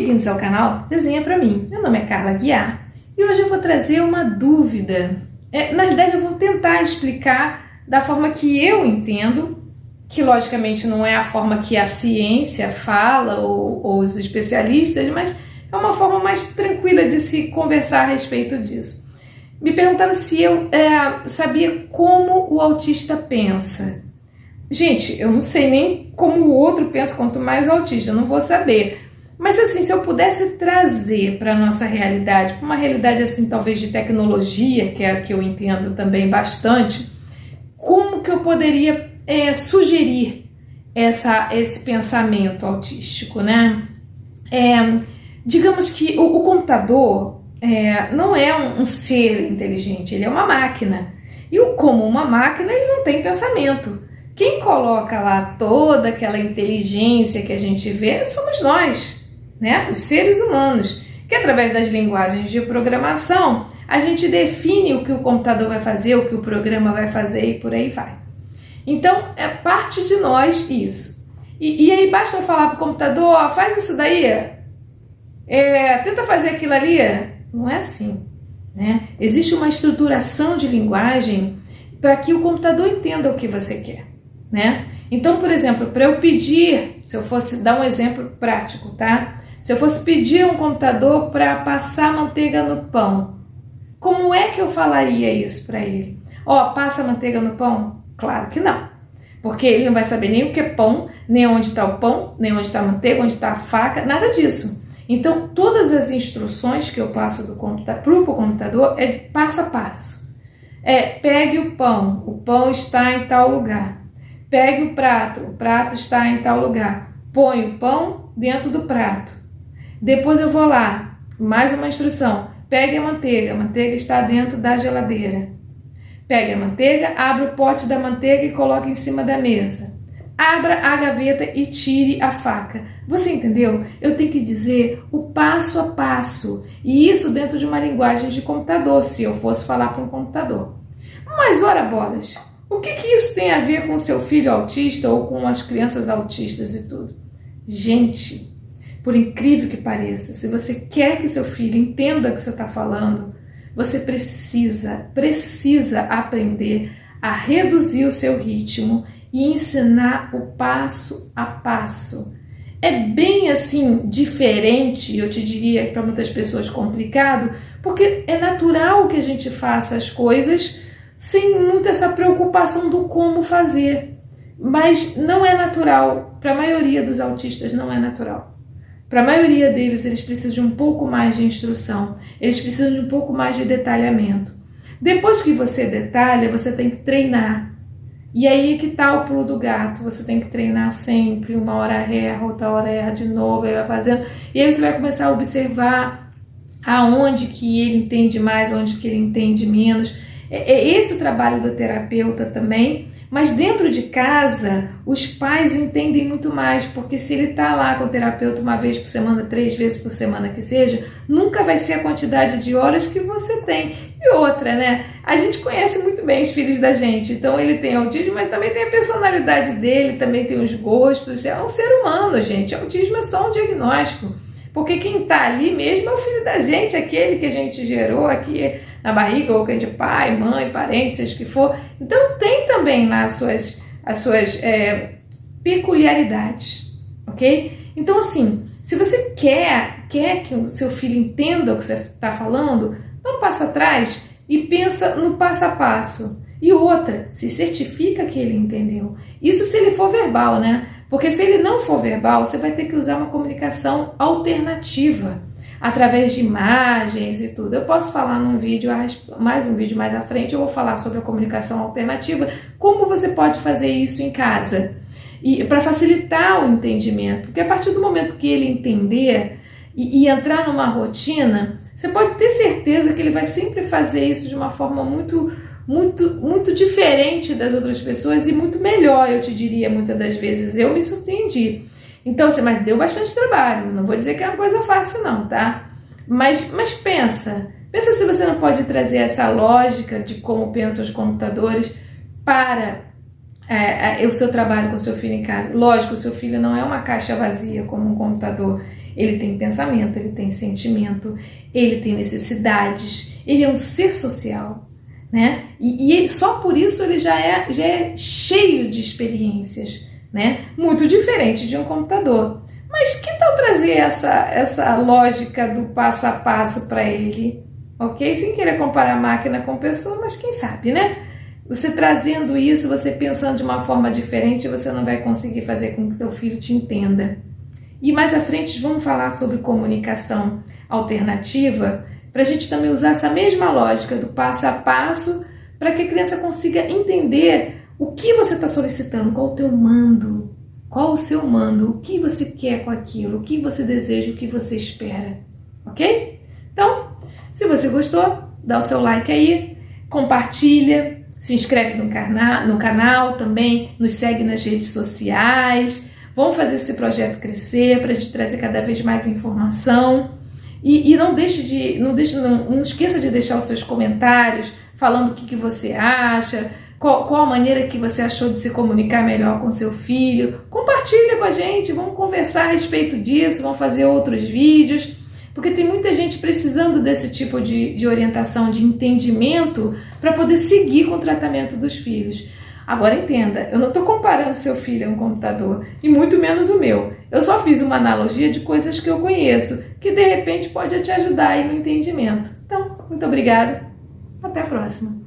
Bem-vindos ao canal Desenha Pra Mim. Meu nome é Carla Guiar e hoje eu vou trazer uma dúvida. Na realidade, eu vou tentar explicar da forma que eu entendo, que logicamente não é a forma que a ciência fala ou os especialistas, mas é uma forma mais tranquila de se conversar a respeito disso. Me perguntaram se eu sabia como o autista pensa. Gente, eu não sei nem como o outro pensa, quanto mais o autista, eu não vou saber. Mas assim, se eu pudesse trazer para a nossa realidade, para uma realidade assim, talvez de tecnologia, que é a que eu entendo também bastante, como que eu poderia sugerir esse pensamento autístico, né? Digamos que o computador não é um ser inteligente, ele é uma máquina. E como uma máquina, ele não tem pensamento. Quem coloca lá toda aquela inteligência que a gente vê somos nós, né? Os seres humanos, que através das linguagens de programação, a gente define o que o computador vai fazer, o que o programa vai fazer e por aí vai. Então, é parte de nós isso. E aí basta eu falar para o computador, faz isso daí, tenta fazer aquilo ali. Não é assim, né? Existe uma estruturação de linguagem para que o computador entenda o que você quer, né? Então, por exemplo, para eu pedir, se eu fosse dar um exemplo prático, tá? Se eu fosse pedir um computador para passar manteiga no pão, como é que eu falaria isso para ele? Passa manteiga no pão? Claro que não, porque ele não vai saber nem o que é pão, nem onde está o pão, nem onde está a manteiga, onde está a faca, nada disso. Então, todas as instruções que eu passo para o computador é de passo a passo. Pegue o pão está em tal lugar. Pegue o prato está em tal lugar. Põe o pão dentro do prato. Depois eu vou lá, mais uma instrução. Pegue a manteiga está dentro da geladeira. Pegue a manteiga, abra o pote da manteiga e coloque em cima da mesa. Abra a gaveta e tire a faca. Você entendeu? Eu tenho que dizer o passo a passo. E isso dentro de uma linguagem de computador, se eu fosse falar para um computador. Mas ora bolas, o que isso tem a ver com seu filho autista ou com as crianças autistas e tudo? Gente, por incrível que pareça, se você quer que seu filho entenda o que você está falando, você precisa aprender a reduzir o seu ritmo e ensinar o passo a passo. É bem assim diferente, eu te diria para muitas pessoas complicado, porque é natural que a gente faça as coisas sem muita essa preocupação do como fazer. Mas não é natural, para a maioria dos autistas não é natural. Para a maioria deles, eles precisam de um pouco mais de instrução, eles precisam de um pouco mais de detalhamento. Depois que você detalha, você tem que treinar. E aí que tá o pulo do gato, você tem que treinar sempre, uma hora erra, outra hora erra de novo, aí vai fazendo, e aí você vai começar a observar aonde que ele entende mais, aonde que ele entende menos. É esse o trabalho do terapeuta também, mas dentro de casa, os pais entendem muito mais, porque se ele tá lá com o terapeuta uma vez por semana, 3 vezes por semana que seja, nunca vai ser a quantidade de horas que você tem. E outra, né? A gente conhece muito bem os filhos da gente, então ele tem autismo, mas também tem a personalidade dele, também tem os gostos, é um ser humano, gente. Autismo é só um diagnóstico, porque quem tá ali mesmo é o filho da gente, aquele que a gente gerou aqui na barriga, ou que é de pai, mãe, parente, seja o que for. Então tem também lá as suas peculiaridades, ok? Então assim, se você quer que o seu filho entenda o que você está falando, dá um passo atrás e pensa no passo a passo. E outra, se certifica que ele entendeu. Isso se ele for verbal, né? Porque se ele não for verbal, você vai ter que usar uma comunicação alternativa, através de imagens e tudo. Eu posso falar num vídeo, mais um vídeo mais à frente, eu vou falar sobre a comunicação alternativa, como você pode fazer isso em casa. E para facilitar o entendimento, porque a partir do momento que ele entender e entrar numa rotina, você pode ter certeza que ele vai sempre fazer isso de uma forma muito diferente das outras pessoas e muito melhor, eu te diria, muitas das vezes. Eu me surpreendi. Então, mas deu bastante trabalho, não vou dizer que é uma coisa fácil não, tá? Mas pensa se você não pode trazer essa lógica de como pensam os computadores para o seu trabalho com o seu filho em casa. Lógico, o seu filho não é uma caixa vazia como um computador. Ele tem pensamento, ele tem sentimento, ele tem necessidades, ele é um ser social, né? E só por isso ele já é cheio de experiências, né? Muito diferente de um computador. Mas que tal trazer essa lógica do passo a passo para ele? Ok? Sem querer comparar máquina com pessoa, mas quem sabe, né? Você trazendo isso, você pensando de uma forma diferente, você não vai conseguir fazer com que teu filho te entenda. E mais à frente vamos falar sobre comunicação alternativa, para a gente também usar essa mesma lógica do passo a passo, para que a criança consiga entender o que você está solicitando, qual o teu mando, qual o seu mando, o que você quer com aquilo, o que você deseja, o que você espera, ok? Então, se você gostou, dá o seu like aí, compartilha, se inscreve no canal também, nos segue nas redes sociais. Vamos fazer esse projeto crescer para a gente trazer cada vez mais informação. E não esqueça de deixar os seus comentários falando o que você acha, qual a maneira que você achou de se comunicar melhor com seu filho. Compartilha com a gente, vamos conversar a respeito disso, vamos fazer outros vídeos, porque tem muita gente precisando desse tipo de orientação, de entendimento, para poder seguir com o tratamento dos filhos. Agora entenda, eu não estou comparando seu filho a um computador, e muito menos o meu. Eu só fiz uma analogia de coisas que eu conheço, que de repente pode te ajudar aí no entendimento. Então, muito obrigada, até a próxima.